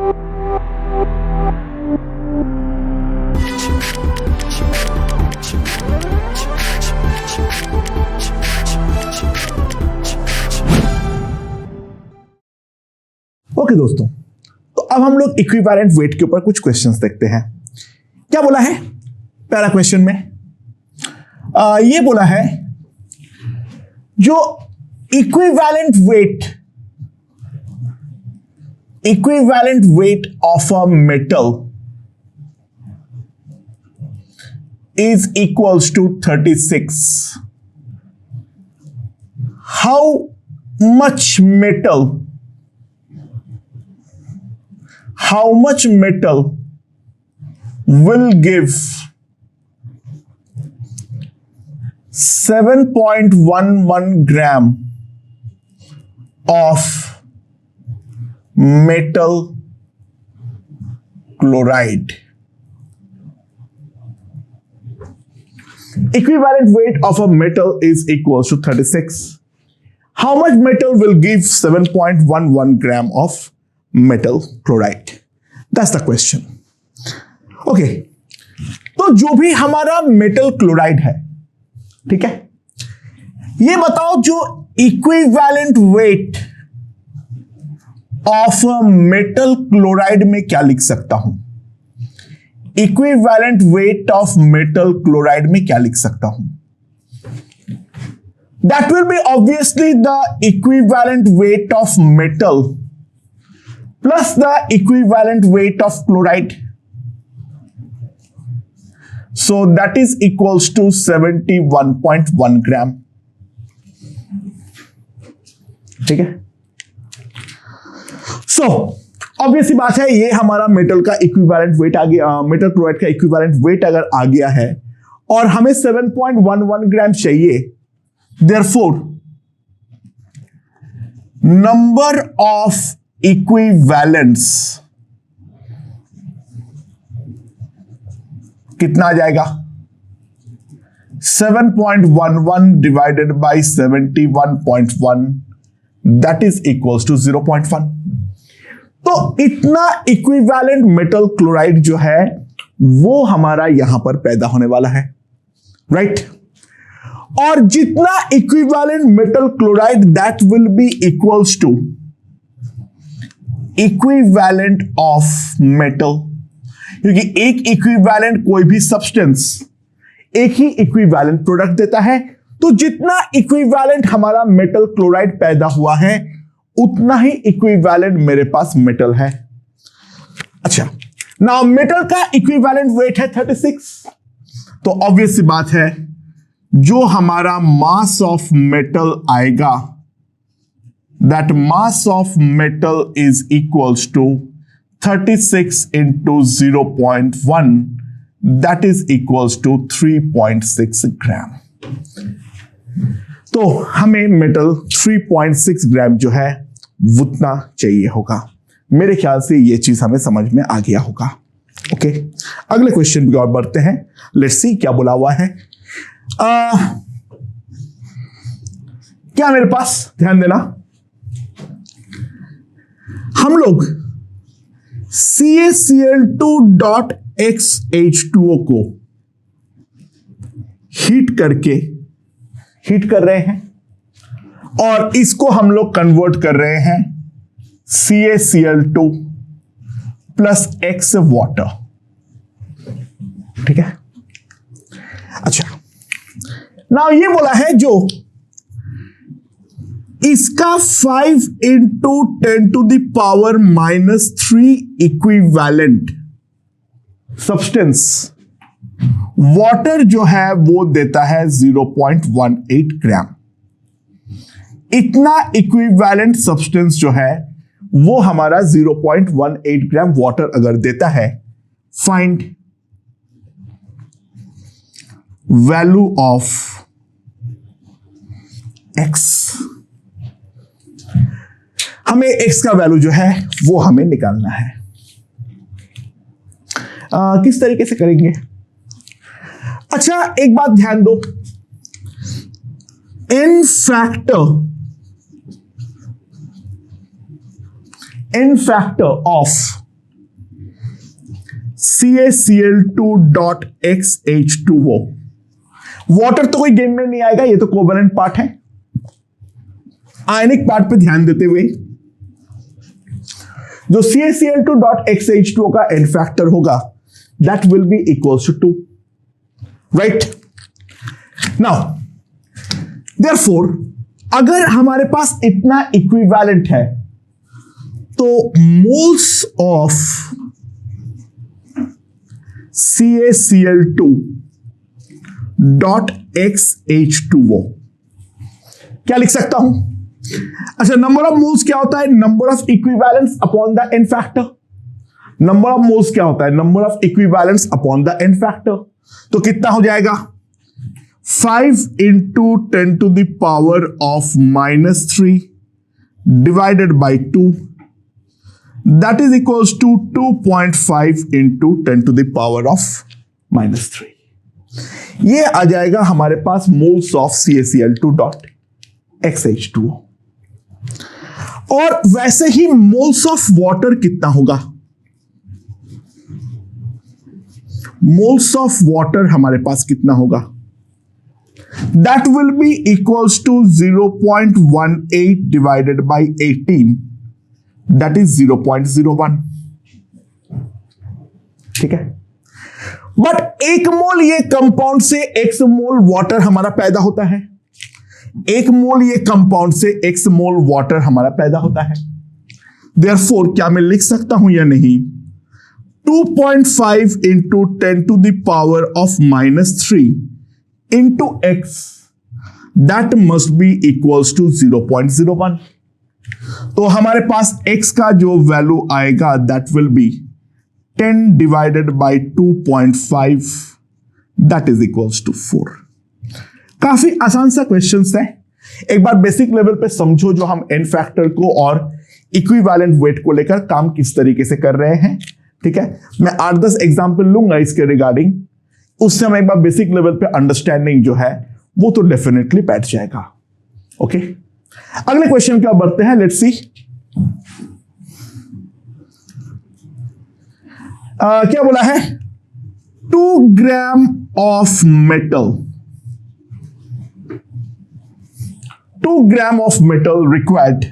Okay दोस्तों, तो अब हम लोग इक्विवेलेंट वेट के ऊपर कुछ क्वेश्चंस देखते हैं। क्या बोला है पहला क्वेश्चन में? ये बोला है जो equivalent weight of a metal is equals to 36। How much metal will give 7.11 gram of metal chloride? Equivalent weight of a metal is equals to 36. How much metal will give 7.11 gram of metal chloride? That's the question. Okay, तो जो भी हमारा metal chloride है, ठीक है, ये बताओ जो equivalent weight of metal chloride में क्या लिख सकता हूं? Equivalent weight of metal chloride में क्या लिख सकता हूं? That will be obviously the equivalent weight of metal plus the equivalent weight of chloride. So that is equals to 71.1 gram. ठीक है? So obviously बात है, ये हमारा मेटल का इक्विवेलेंट वेट आ गया, मेटल क्लोराइड का इक्विवेलेंट वेट अगर आ गया है और हमें 7.11 ग्राम चाहिए, therefore number of इक्विवेलेंस कितना आ जाएगा? 7.11 divided by 71.1, that is equals to 0.1। तो इतना इक्विवेलेंट मेटल क्लोराइड जो है वो हमारा यहां पर पैदा होने वाला है, राइट? और जितना equivalent metal chloride, that will be equals to equivalent of metal, क्योंकि एक इक्विवेलेंट कोई भी सब्सटेंस एक ही इक्विवेलेंट प्रोडक्ट देता है। तो जितना इक्विवेलेंट हमारा मेटल क्लोराइड पैदा हुआ है उतना ही इक्विवेलेंट मेरे पास मेटल है। अच्छा, नाउ मेटल का इक्विवेलेंट वेट है 36, तो ऑब्वियस सी बात है जो हमारा मास ऑफ मेटल आएगा, that mass of metal is equals to 36 into 0.1, that is equals to 3.6 ग्राम। तो हमें मेटल 3.6 ग्राम जो है उतना चाहिए होगा। मेरे ख्याल से ये चीज हमें समझ में आ गया होगा। ओके, अगले क्वेश्चन की ओर बढ़ते हैं। लेट्स सी क्या बोला हुआ है। क्या मेरे पास, ध्यान देना, हम लोग CaCl2.XH2O को हीट कर रहे हैं और इसको हम लोग कन्वर्ट कर रहे हैं CaCl2 प्लस X वाटर, ठीक है? अच्छा, नाउ ये बोला है जो इसका 5 into 10 to the power -3 equivalent substance water जो है वो देता है 0.18 ग्राम। इतना इक्विवेलेंट सब्सटेंस जो है वो हमारा 0.18 ग्राम वाटर अगर देता है, फाइंड वैल्यू ऑफ x। हमें x का वैल्यू जो है वो हमें निकालना है। किस तरीके से करेंगे? अच्छा, एक बात ध्यान दो, n factor of CaCl2.XH2O। Water तो कोई गेम में नहीं आएगा, ये तो कोवेलेंट पार्ट है। आयनिक पार्ट पे ध्यान देते हुए जो CaCl2.XH2O का एन फैक्टर होगा that will be equals to 2, right. Now therefore अगर हमारे पास इतना इक्विवेलेंट है तो मोल्स ऑफ CaCl2.XH2O क्या लिख सकता हूं? अच्छा, नंबर ऑफ मोल्स क्या होता है? Number of equivalents upon the n factor. Number of moles क्या होता है? Number of equivalents upon the n factor. तो कितना हो जाएगा? 5 into 10 to the power of -3 divided by 2, that is equals to 2.5 into 10 to the power of -3। ये आ जाएगा हमारे पास मोल्स ऑफ CaCl2.XH2O। और वैसे ही मोल्स ऑफ वाटर कितना होगा? मोल्स ऑफ वाटर हमारे पास कितना होगा? That will be equals to 0.18 divided by 18, that is 0.01। ठीक है, बट एक मोल ये कंपाउंड से x मोल वाटर हमारा पैदा होता है, एक मोल ये कंपाउंड से x मोल वाटर हमारा पैदा होता है। देयरफॉर क्या मैं लिख सकता हूं या नहीं? 2.5 into 10 to the power of -3 into x, that must be equals to 0.01। तो हमारे पास x का जो वैल्यू आएगा that will be 10 divided by 2.5, that is equals to 4। काफी आसान सा क्वेश्चन है, एक बार बेसिक लेवल पे समझो जो हम एन फैक्टर को और इक्विवेलेंट वेट को लेकर काम किस तरीके से कर रहे हैं। ठीक है, मैं 8-10 एग्जाम्पल लूंगा इसके रिगार्डिंग, उससे हम एक बार बेसिक लेवल पे अंडरस्टैंडिंग जो है वो तो डेफिनेटली बैठ जाएगा। ओके, अगले क्वेश्चन क्या बढ़ते हैं, लेट्स सी। क्या बोला है? 2 gram of metal, 2 gram of metal required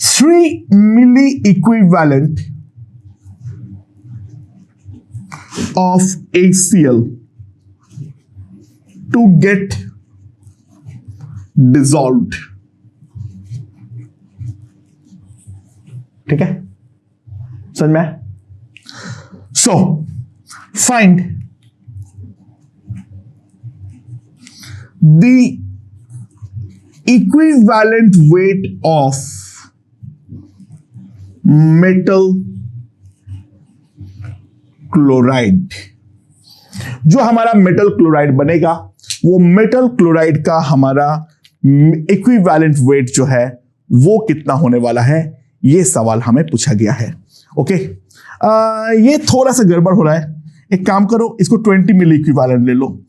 3 milli equivalent of HCl to get dissolved। ठीक है, समझ में? So find the equivalent weight of metal chloride. जो हमारा मेटल क्लोराइड बनेगा वो मेटल क्लोराइड का हमारा इक्विवेलेंट वेट जो है वो कितना होने वाला है, ये सवाल हमें पूछा गया है। ओके, ये थोड़ा सा गड़बड़ हो रहा है, एक काम करो इसको 20 मिली इक्विवेलेंट ले लो।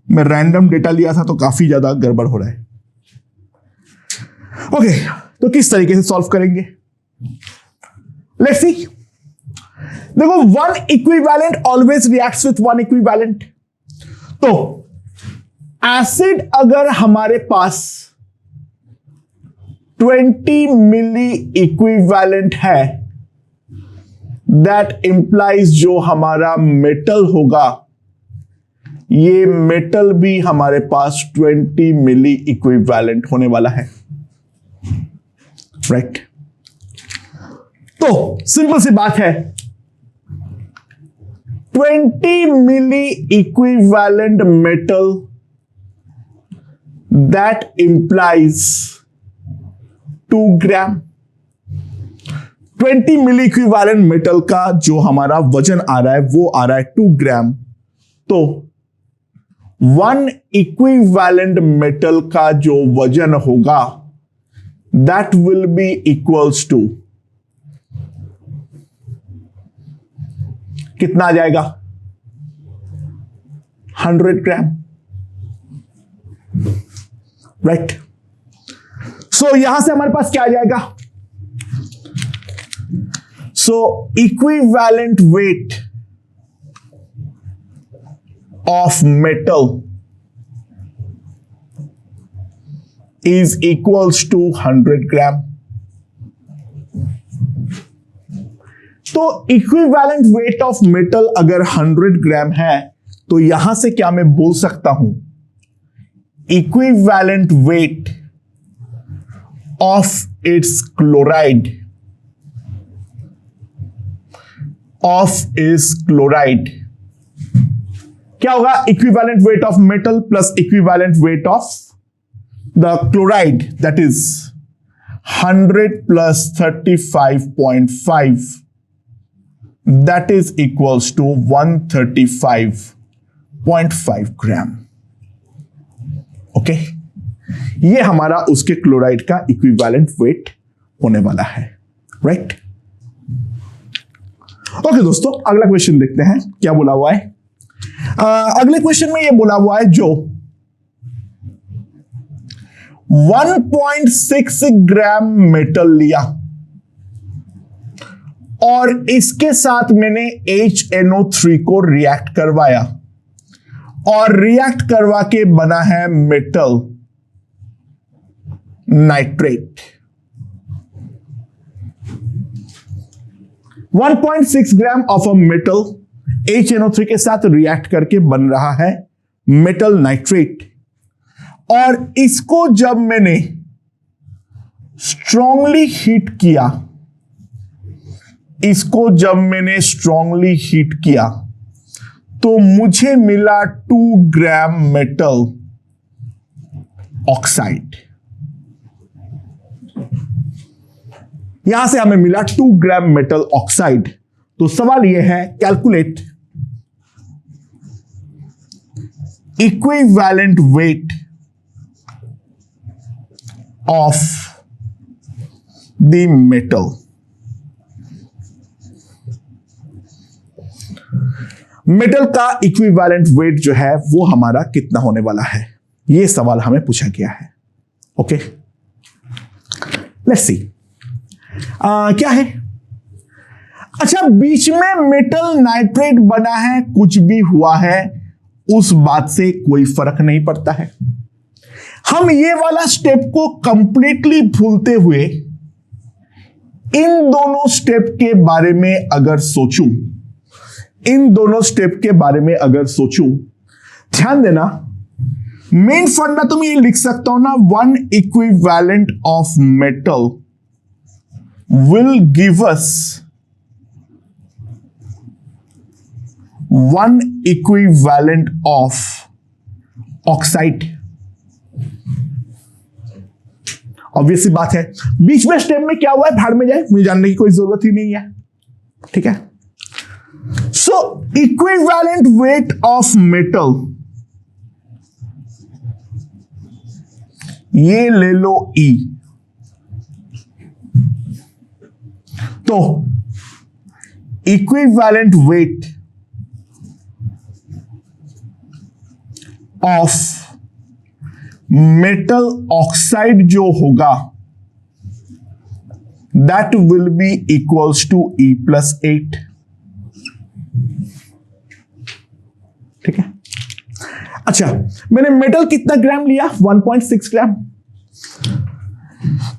मैं रैंडम डेटा लिया था तो काफी ज्यादा गड़बड़ हो रहा है। ओके, तो किस तरीके से सॉल्व करेंगे? Let's see. देखो, 1 equivalent always reacts with 1 equivalent. तो एसिड अगर हमारे पास 20 मिली इक्विवेलेंट है, दैट इंप्लाइज जो हमारा मेटल होगा, ये मेटल भी हमारे पास 20 मिली इक्विवेलेंट होने वाला है, राइट? तो सिंपल सी बात है, 20 milli equivalent metal that implies 2 gram. 20 milli equivalent metal का जो हमारा वजन आ रहा है वो आ रहा है 2 ग्राम। तो 1 इक्विवेलेंट मेटल का जो वजन होगा that will be equals to कितना आ जाएगा? 100 ग्राम, राइट? सो यहां से हमारे पास क्या आ जाएगा? So equivalent weight of metal is equals to 100 gram. तो इक्विवेलेंट वेट ऑफ मेटल अगर 100 ग्राम है तो यहां से क्या मैं बोल सकता हूं? Equivalent weight of its chloride क्या होगा? Equivalent weight of metal plus equivalent weight of the chloride, that is 100 plus 35.5, that is equals to 135.5 gram. Okay, ये हमारा उसके क्लोराइड का इक्विवेलेंट वेट होने वाला है, राइट? ओके दोस्तों, अगला क्वेश्चन देखते हैं क्या बोला हुआ है। अगले क्वेश्चन में ये बोला हुआ है जो 1.6 ग्राम मेटल लिया और इसके साथ मैंने HNO3 को रिएक्ट करवाया और रिएक्ट करवा के बना है metal nitrate. 1.6 gram of a metal HNO3 के साथ रिएक्ट करके बन रहा है मेटल नाइट्रेट, और इसको जब मैंने स्ट्रांगली हीट किया तो मुझे मिला 2 ग्राम मेटल ऑक्साइड। यहां से हमें मिला 2 ग्राम मेटल ऑक्साइड। तो सवाल यह है, calculate equivalent weight of the metal. Metal का इक्विवेलेंट वेट जो है वो हमारा कितना होने वाला है, ये सवाल हमें पूछा गया है। ओके, लेट्स सी क्या है। अच्छा, बीच में मेटल नाइट्रेट बना है, कुछ भी हुआ है उस बात से कोई फर्क नहीं पड़ता है। हम ये वाला स्टेप को कंप्लीटली भूलते हुए इन दोनों स्टेप के बारे में अगर सोचूं, ध्यान देना, मेन फंडा तो मैं ये लिख सकता हूं ना, 1 equivalent of metal will give us 1 equivalent of oxide. Obvious बात है, बीच में स्टेप में क्या हुआ है भाड़ में जाए, मुझे जानने की कोई जरूरत ही नहीं है, ठीक है। So equivalent weight of metal, ये ले लो E। तो equivalent weight of metal oxide जो होगा that will be equals to E+8। ठीक है। अच्छा, मैंने मेटल कितना ग्राम लिया? 1.6 ग्राम।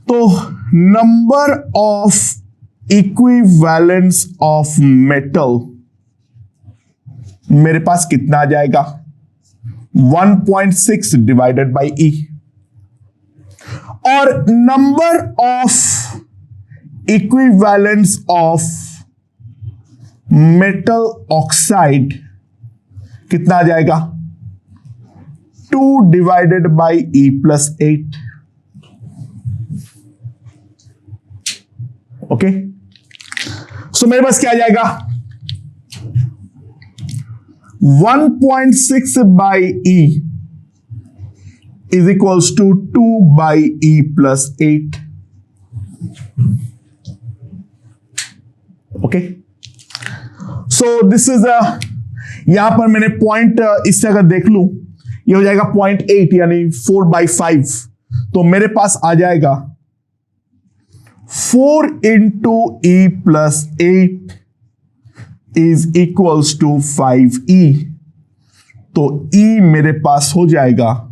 तो number of equivalence of metal मेरे पास कितना आ जाएगा? 1.6 डिवाइडेड बाई E। और number of equivalence of metal oxide कितना आ जाएगा? 2 डिवाइडेड बाई E+8। ओके, सो मेरे पास क्या आ जाएगा? 1.6 by E is equals to 2 by E+8। Okay, so this is यहां पर मैंने पॉइंट इससे अगर देख लूं, ये हो जाएगा 0.8 यानी 4/5। तो मेरे पास आ जाएगा 4 into E plus 8 is equals to 5E। तो E मेरे पास हो जाएगा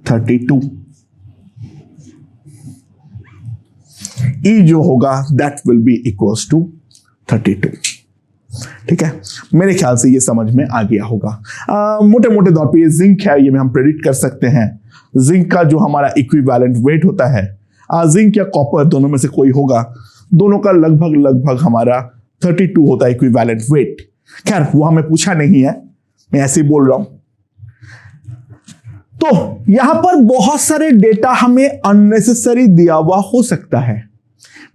32। E जो होगा that will be equals to 32। ठीक है, मेरे ख्याल से ये समझ में आ गया होगा। मोटे मोटे तौर पे ये जिंक है, ये हम प्रेडिक्ट कर सकते हैं। जिंक का जो हमारा इक्विवेलेंट वेट होता है, जिंक या कॉपर दोनों में से कोई होगा, दोनों का लगभग हमारा 32 होता है इक्विवेलेंट वेट। खैर वो हमें पूछा नहीं है, मैं ऐसे ही बोल रहा हूं। तो यहां पर बहुत सारे डेटा हमें अननेसेसरी दिया हुआ हो सकता है।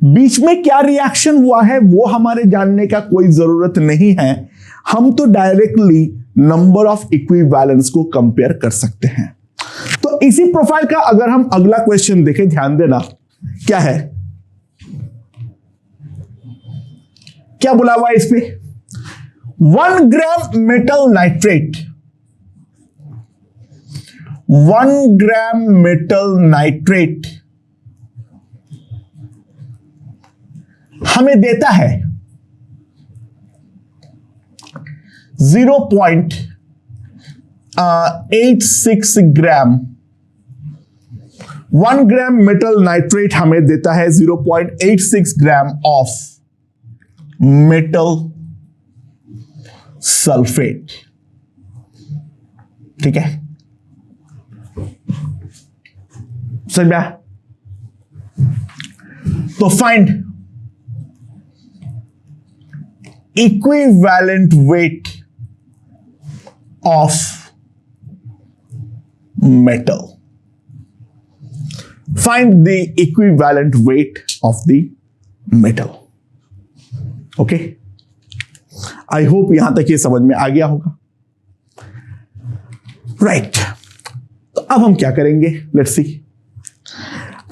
बीच में क्या रिएक्शन हुआ है वो हमारे जानने का कोई जरूरत नहीं है। हम तो डायरेक्टली नंबर ऑफ इक्विवेलेंस को कंपेयर कर सकते हैं। तो इसी प्रोफाइल का अगर हम अगला क्वेश्चन देखें, ध्यान देना क्या है, क्या बोला हुआ है इस पे, 1 ग्राम मेटल नाइट्रेट, 1 ग्राम मेटल नाइट्रेट हमें देता है 0.86 ग्राम। 1 ग्राम मेटल नाइट्रेट हमें देता है 0.86 ग्राम ऑफ मेटल सल्फेट। ठीक है, समझ में आया? तो find equivalent weight of metal. Find the equivalent weight of the metal. Okay? I hope यहां तक ये समझ में आ गया होगा। Right. तो अब हम क्या करेंगे? Let's see.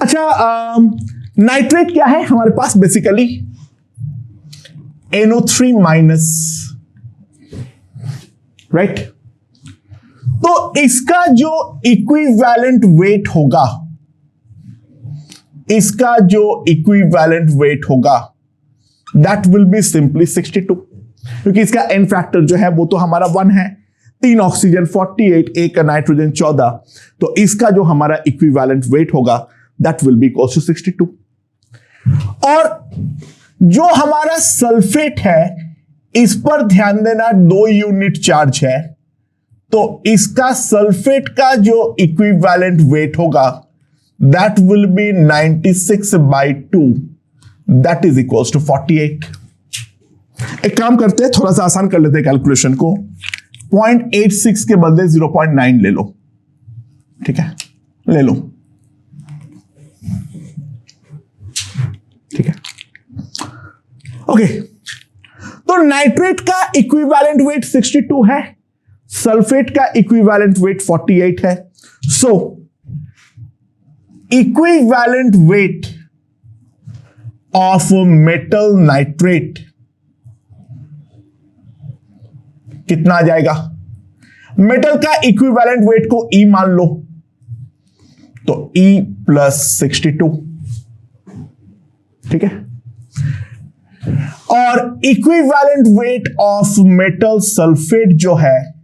अच्छा, नाइट्रेट क्या है हमारे पास? Basically NO3 minus, right. तो इसका जो इक्विवेलेंट वेट होगा, इसका जो इक्विवेलेंट वेट होगा दैट विल बी सिंपली 62, क्योंकि इसका एन फैक्टर जो है वो तो हमारा 1 है, 3 ऑक्सीजन 48, 1 नाइट्रोजन 14, तो इसका जो हमारा इक्विवेलेंट वेट होगा that will be equals to 62। और जो हमारा सल्फेट है इस पर ध्यान देना, 2 यूनिट चार्ज है, तो इसका सल्फेट का जो इक्विवेलेंट वेट होगा that will be 96/2, that is equals to 48। एक काम करते हैं, थोड़ा सा आसान कर लेते हैं कैलकुलेशन को, 0.86 के बदले 0.9 ले लो। ठीक है, ले लो। ठीक है, ओके। तो नाइट्रेट का इक्विवेलेंट वेट 62 है, सल्फेट का इक्विवेलेंट वेट 48 है। So equivalent weight of metal nitrate कितना आ जाएगा? मेटल का इक्विवेलेंट वेट को E मान लो, तो E प्लस 62। ठीक है, और equivalent weight of metal sulphate जो है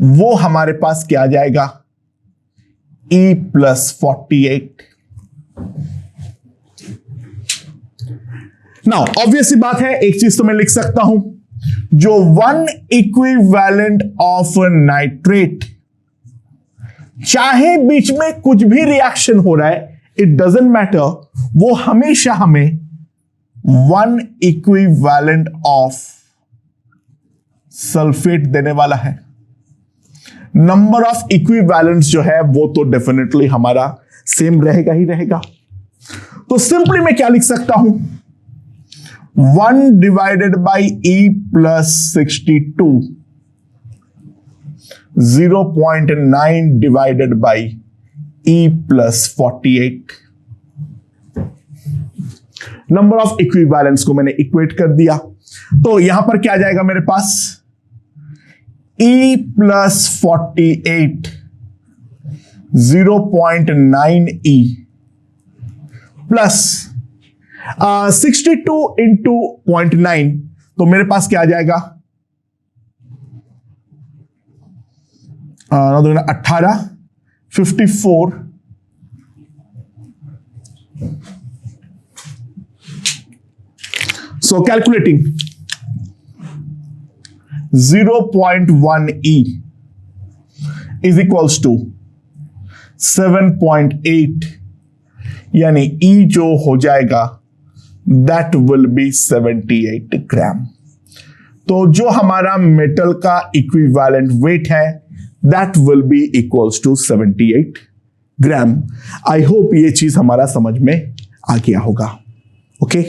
वो हमारे पास क्या आ जाएगा? E plus 48। नाउ ऑब्वियस बात है, एक चीज तो मैं लिख सकता हूं, जो 1 इक्विवेलेंट ऑफ नाइट्रेट, चाहे बीच में कुछ भी रिएक्शन हो रहा है, इट डजंट मैटर, वो हमेशा हमें 1 इक्विवेलेंट ऑफ सल्फेट देने वाला है। नंबर ऑफ इक्विवेलेंट्स जो है वो तो डेफिनेटली हमारा सेम रहेगा ही रहेगा। तो सिंपली मैं क्या लिख सकता हूं? 1 divided by E plus 62, 0.9 divided by E plus 48। Number of equivalents को मैंने इक्वेट कर दिया, तो यहां पर क्या आ जाएगा मेरे पास? E plus 48, 0.9 E plus 62 into 0.9, तो मेरे पास क्या आ जाएगा 18, 54, so calculating 0.1 E is equals to 7.8, यानी E जो हो जाएगा that will be 78 ग्राम। तो जो हमारा मेटल का इक्विवेलेंट वेट है that will be equals to 78 gram. I hope ये चीज हमारा समझ में आ गया होगा। ओके